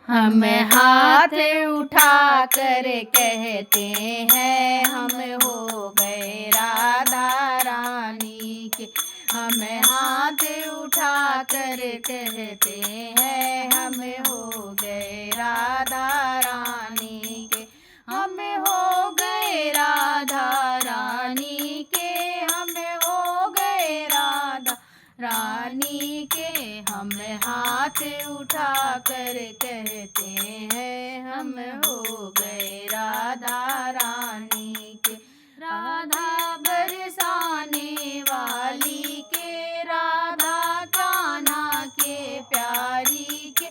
हम हाथ उठा कर कहते हैं हम हो गए राधा रानी के। हम हाथ उठा कर कहते हैं हम हो गए राधा रानी के। हम हो गए राधा रानी के। हम हो गए राधा रानी के। हम हाथ उठा कर कहते हैं हम हो गए राधा रानी के। राधा बरसाने वाली के, राधा कान्हा के प्यारी के।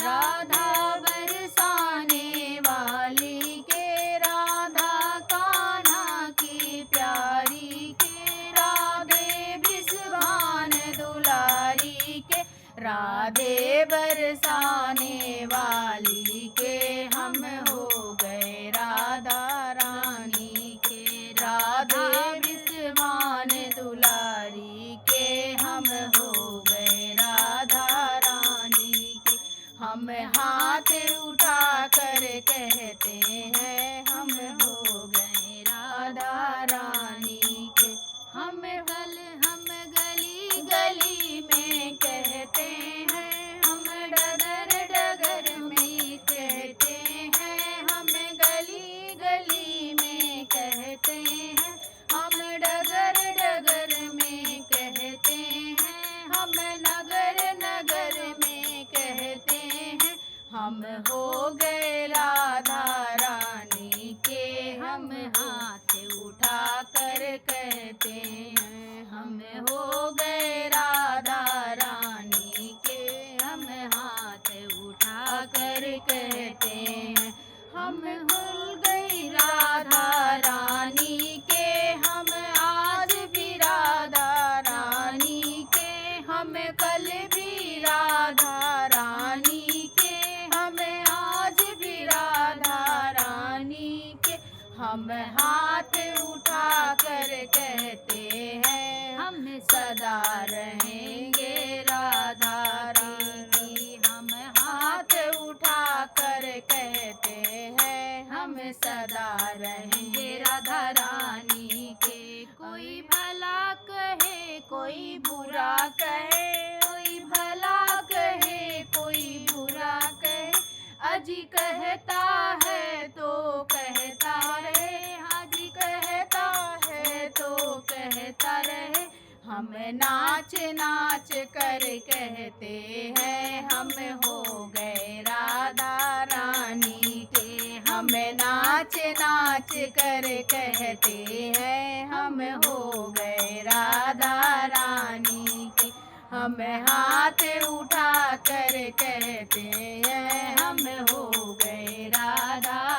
राधा बरसाने वाली के, राधा कान्हा की प्यारी के। राधे बिसभान दुलारी के, राधे बरसाने वाली के। हम हो गए राधा रानी के। राधे बिसभान दुलारी के, हम हो गए राधा रानी के। हम हाथ उठा कर कहते हैं हम हो गए राधा रानी के। हम गली गली में कहते हैं, हम डगर डगर में कहते हैं। हम गली गली में कहते हैं, हम डगर डगर में कहते हैं। हम नगर नगर में कहते हैं हम हो गए राधा रानी के। हम हाथ उठा कर कहते हैं हम हो गए राधा रानी के। हम हाथ उठा कर कहते हैं हम भूल गई राधा रानी के। हम आज भी राधा रानी के। हम कल भी राधा रानी के। हम आज भी राधा रानी के। हम हाथ उठा कर कहते हैं हम सदा रहेंगे राधा रानी। हम हाथ उठा कर कहते हैं हम सदा रहेंगे राधा रानी के। कोई भला कहे कोई बुरा कहे, कोई भला कहे कोई बुरा कहे। अजी कहता है तो कहता रहे, हाजी कहता है तो कहता रहे। हम नाच नाच कर कहते हैं हम हो गए राधा रानी के। हम नाच नाच कर कहते हैं हम हो गए राधा रानी के। हम हाथ उठा कर कहते हैं हम हो गए राधा